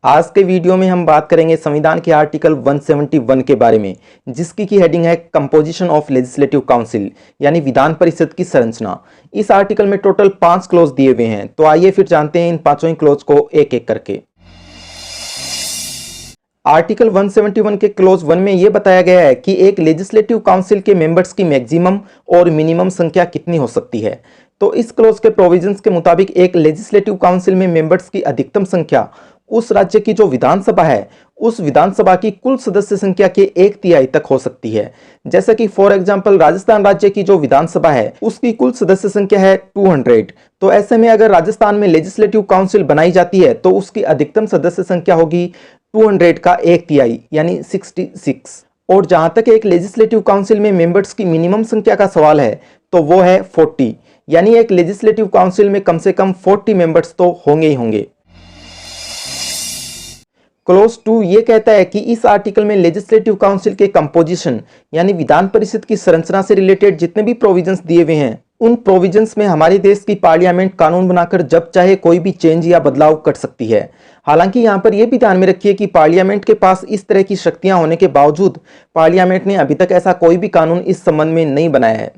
आज के वीडियो में हम बात करेंगे संविधान के आर्टिकल 171 के बारे में, जिसकी की हेडिंग है कंपोजिशन ऑफ लेजिस्लेटिव काउंसिल यानी विधान परिषद की संरचना। इस आर्टिकल में टोटल 5 क्लोज दिए हुए हैं, तो आइए फिर जानते हैं इन पांचों क्लोज को एक एक करके। आर्टिकल 171 के क्लोज 1 में यह बताया गया है कि एक लेजिस्लेटिव काउंसिल के मेंबर्स की मैक्सिमम और मिनिमम संख्या कितनी हो सकती है। तो इस क्लोज के प्रोविजंस के मुताबिक एक लेजिस्लेटिव काउंसिल में मेंबर्स की अधिकतम संख्या उस राज्य की जो विधानसभा है उस विधानसभा की कुल सदस्य संख्या के 1/3 तक हो सकती है। जैसे कि फॉर एग्जांपल राजस्थान राज्य की जो विधानसभा है उसकी कुल सदस्य संख्या है 200। तो ऐसे में अगर राजस्थान में लेजिस्लेटिव काउंसिल बनाई जाती है तो उसकी अधिकतम सदस्य संख्या होगी 200 का 1/3 यानी 66। और जहां तक एक लेजिस्लेटिव काउंसिल में मेंबर्स की मिनिमम संख्या का सवाल है तो वो है 40, यानी एक लेजिस्लेटिव काउंसिल में कम से कम 40 मेंबर्स तो होंगे ही होंगे। क्लोज 2 ये कहता है कि इस आर्टिकल में लेजिस्लेटिव काउंसिल के कंपोजिशन यानी विधान परिषद की संरचना से रिलेटेड जितने भी प्रोविजंस दिए हुए हैं उन प्रोविजंस में हमारे देश की पार्लियामेंट कानून बनाकर जब चाहे कोई भी चेंज या बदलाव कर सकती है। हालांकि यहां पर यह भी ध्यान में रखिए कि पार्लियामेंट के पास इस तरह की शक्तियां होने के बावजूद पार्लियामेंट ने अभी तक ऐसा कोई भी कानून इस संबंध में नहीं बनाया है।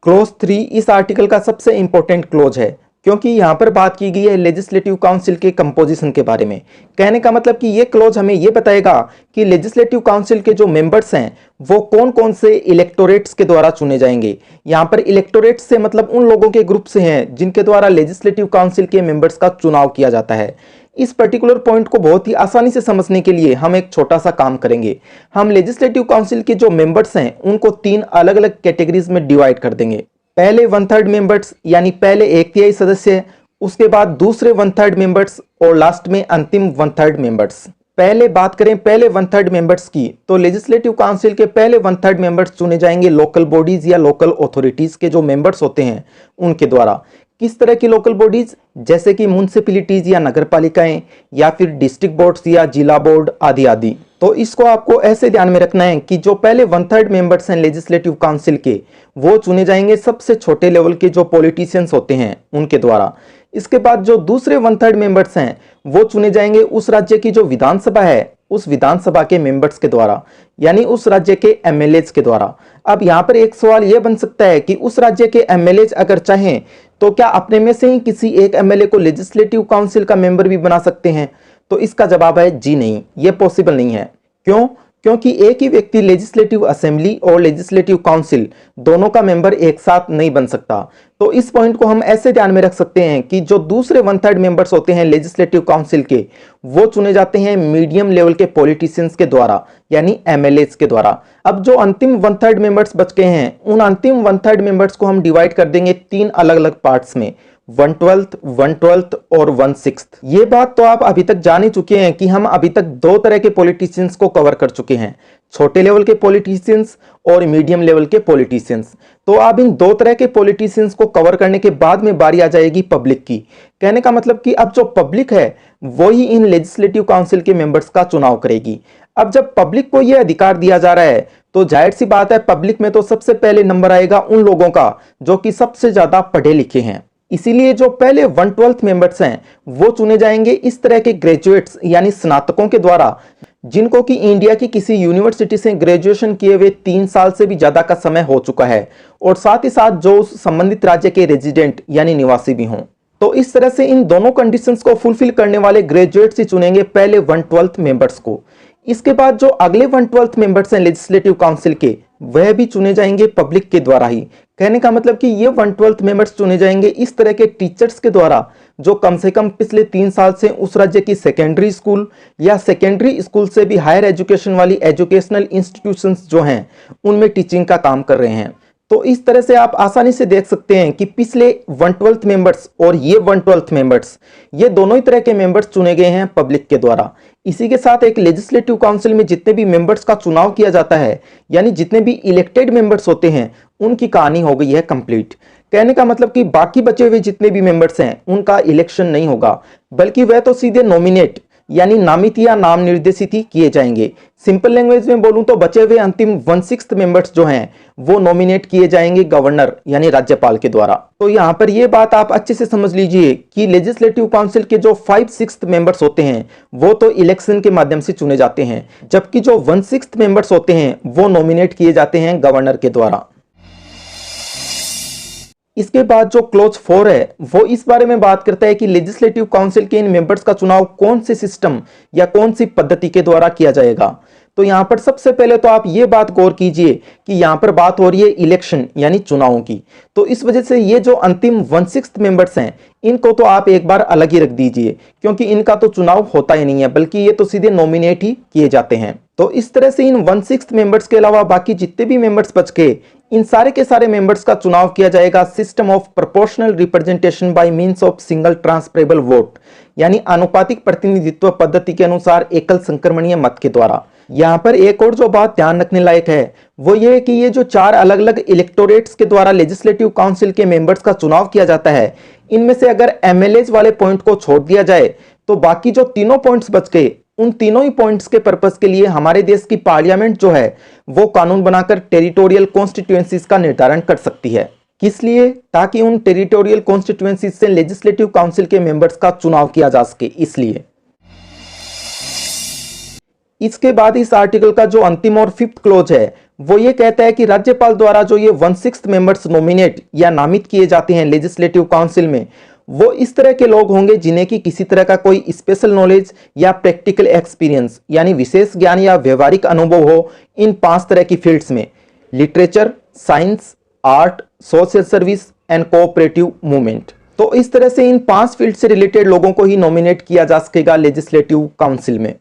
क्लोज 3 इस आर्टिकल का सबसे इंपॉर्टेंट क्लोज है, क्योंकि यहां पर बात की गई है लेजिस्लेटिव काउंसिल के कंपोजिशन के बारे में। कहने का मतलब कि ये क्लोज हमें ये बताएगा कि लेजिस्लेटिव काउंसिल के जो मेंबर्स हैं वो कौन कौन से इलेक्टोरेट्स के द्वारा चुने जाएंगे। यहां पर इलेक्टोरेट्स से मतलब उन लोगों के ग्रुप से हैं जिनके द्वारा लेजिस्लेटिव काउंसिल के मेंबर्स का चुनाव किया जाता है। इस पर्टिकुलर पॉइंट को बहुत ही आसानी से समझने के लिए हम एक छोटा सा काम करेंगे। हम लेजिस्लेटिव काउंसिल के जो मेंबर्स हैं उनको 3 अलग अलग कैटेगरीज में डिवाइड कर देंगे। पहले 1/3 मेंबर्स यानी पहले 1/3 सदस्य, उसके बाद दूसरे 1/3 मेंबर्स और लास्ट में अंतिम 1/3 मेंबर्स। पहले बात करें पहले 1/3 मेंबर्स की, तो लेजिस्लेटिव काउंसिल के पहले 1/3 मेंबर्स चुने जाएंगे लोकल बॉडीज या लोकल अथॉरिटीज के जो मेंबर्स होते हैं उनके द्वारा। किस तरह की लोकल बॉडीज, जैसे कि म्युनिसिपैलिटीज या नगरपालिकाएं या फिर डिस्ट्रिक्ट बोर्ड्स या जिला बोर्ड आदि आदि। तो इसको आपको ऐसे ध्यान में रखना है कि जो पहले 1/3 मेंबर्स हैं लेजिस्लेटिव काउंसिल के वो चुने जाएंगे सबसे छोटे लेवल के जो पॉलिटिशियंस होते हैं उनके द्वारा। इसके बाद जो दूसरे 1/3 मेंबर्स हैं वो चुने जाएंगे उस राज्य की जो विधानसभा है उस विधानसभा के मेंबर्स के द्वारा, यानी उस राज्य के एमएलएज के द्वारा। अब यहाँ पर एक सवाल यह बन सकता है कि उस राज्य के एमएलएज अगर चाहें तो क्या अपने में से ही किसी एक एमएलए को लेजिस्लेटिव काउंसिल का मेंबर भी बना सकते हैं? तो इसका जवाब है जी नहीं, ये पॉसिबल नहीं है। क्यों? क्योंकि एक ही व्यक्ति लेजिस्लेटिव असेंबली और लेजिस्लेटिव काउंसिल दोनों का मेंबर एक साथ नहीं बन सकता। तो इस पॉइंट को हम ऐसे ध्यान में रख सकते हैं कि जो दूसरे 1/3 मेंबर्स होते हैं लेजिस्लेटिव काउंसिल के वो चुने जाते हैं मीडियम लेवल के पॉलिटिशियंस के द्वारा, यानी एमएलएस के द्वारा। अब जो अंतिम 1/3 मेंबर्स बच गए हैं उन अंतिम 1/3 मेंबर्स को हम डिवाइड कर देंगे 3 अलग अलग पार्ट्स में, 1/12, 1/12 और 1/6। ये बात तो आप अभी तक जान ही चुके हैं कि हम अभी तक 2 तरह के पॉलिटिशियंस को कवर कर चुके हैं, छोटे लेवल के पॉलिटिशियंस और मीडियम लेवल के पॉलिटिशियंस। तो अब इन 2 तरह के पॉलिटिशियंस को कवर करने के बाद में बारी आ जाएगी पब्लिक की। कहने का मतलब कि अब जो पब्लिक है वो ही इन लेजिस्लेटिव काउंसिल के मेंबर्स का चुनाव करेगी। अब जब पब्लिक को यह अधिकार दिया जा रहा है तो जाहिर सी बात है पब्लिक में तो सबसे पहले नंबर आएगा उन लोगों का जो कि सबसे ज्यादा पढ़े लिखे हैं। इसीलिए जो पहले 1/12 मेंबर्स हैं वो चुने जाएंगे इस तरह के ग्रेजुएट्स यानी स्नातकों के द्वारा, जिनको कि इंडिया की किसी यूनिवर्सिटी से ग्रेजुएशन किए हुए 3 साल से भी ज्यादा का समय हो चुका है और साथ ही साथ जो उस संबंधित राज्य के रेजिडेंट यानी निवासी भी हों। तो इस तरह से इन दोनों कंडीशंस को फुलफिल करने वाले ग्रेजुएट्स ही चुनेंगे पहले 1/12 मेंबर्स को। इसके बाद जो अगले 1/12 मेंबर्स हैं लेजिस्लेटिव काउंसिल के वह भी चुने जाएंगे पब्लिक के द्वारा ही। कहने का मतलब कि ये 1/12 मेंबर्स चुने जाएंगे इस तरह के टीचर्स के द्वारा जो कम से कम पिछले 3 साल से उस राज्य की सेकेंडरी स्कूल या सेकेंडरी स्कूल से भी हायर एजुकेशन वाली एजुकेशनल इंस्टीट्यूशंस जो हैं उनमें टीचिंग का काम कर रहे हैं। तो इस तरह से आप आसानी से देख सकते हैं कि पिछले 1/12 मेंबर्स और ये 1/12 मेंबर्स ये दोनों ही तरह के मेंबर्स चुने गए हैं पब्लिक के द्वारा। इसी के साथ एक लेजिस्लेटिव काउंसिल में जितने भी मेंबर्स का चुनाव किया जाता है यानी जितने भी इलेक्टेड मेंबर्स होते हैं उनकी कहानी हो गई है कंप्लीट। कहने का मतलब कि बाकी बचे हुए जितने भी मेंबर्स हैं उनका इलेक्शन नहीं होगा, बल्कि वह तो सीधे नॉमिनेट यानी नामित या नाम निर्देशित ही किए जाएंगे। सिंपल लैंग्वेज में बोलूं तो बचे हुए अंतिम 1/6 मेंबर्स जो हैं वो नॉमिनेट किए जाएंगे गवर्नर यानी राज्यपाल के द्वारा। तो यहाँ पर ये बात आप अच्छे से समझ लीजिए कि लेजिस्लेटिव काउंसिल के जो 5/6 मेंबर्स होते हैं वो तो इलेक्शन के माध्यम से चुने जाते हैं, जबकि जो 1/6 मेंबर्स होते हैं वो नॉमिनेट किए जाते हैं गवर्नर के द्वारा। इसके बाद जो क्लोज 4 है वो इस बारे में बात करता है कि लेजिस्लेटिव काउंसिल के इन मेंबर्स का चुनाव कौन से सिस्टम या कौन सी पद्धति के द्वारा किया जाएगा। तो यहां पर सबसे पहले तो आप ये बात गौर कीजिए कि यहां पर बात हो रही है इलेक्शन यानी चुनावों की। तो इस वजह से ये जो अंतिम 1/6 मेंबर्स हैं इनको तो आप एक बार अलग ही रख दीजिए, क्योंकि इनका तो चुनाव होता ही नहीं है, बल्कि ये तो सीधे नॉमिनेट ही किए जाते हैं। तो इस तरह से इन 1/6 मेंबर्स के अलावा बाकी जितने भी मेंबर्स बच गए इन सारे के सारे मेंबर्स का चुनाव किया जाएगा system of proportional representation by means of single transferable vote, यानी आनुपातिक प्रतिनिधित्व पद्धति के अनुसार एकल संक्रमणीय मत के द्वारा। यहाँ पर एक और जो बात ध्यान रखने लायक है वो ये है कि ये जो 4 अलग अलग इलेक्टोरेट्स के द्वारा लेजिस्लेटिव काउंसिल के मेंबर्स का चुनाव किया जाता है, इनमें से अगर एमएलएज वाले पॉइंट को छोड़ दिया जाए तो बाकी जो तीनों पॉइंट्स बच गए उन तीनों ही पॉइंट्स के पर्पस के लिए हमारे देश की पार्लियामेंट जो है वो कानून बनाकर टेरिटोरियल कॉन्स्टिट्यूएंसीज का निर्धारण कर सकती है। किस लिए? ताकि उन टेरिटोरियल कॉन्स्टिट्यूएंसीज से लेजिस्लेटिव काउंसिल के मेंबर्स का चुनाव किया जा सके, इसलिए। इसके बाद इस आर्टिकल का जो अंतिम और 5th क्लोज है वो ये कहता है कि राज्यपाल द्वारा जो ये 1/6 मेंबर्स नॉमिनेट या नामित किए जाते हैं लेजिस्लेटिव काउंसिल में वो इस तरह के लोग होंगे जिन्हें कि किसी तरह का कोई स्पेशल नॉलेज या प्रैक्टिकल एक्सपीरियंस यानी विशेष ज्ञान या व्यवहारिक अनुभव हो इन 5 तरह की फील्ड्स में: literature, science, art, social service and cooperative movement. तो इस तरह से इन 5 फील्ड से रिलेटेड लोगों को ही नॉमिनेट किया जा सकेगा लेजिस्लेटिव काउंसिल में।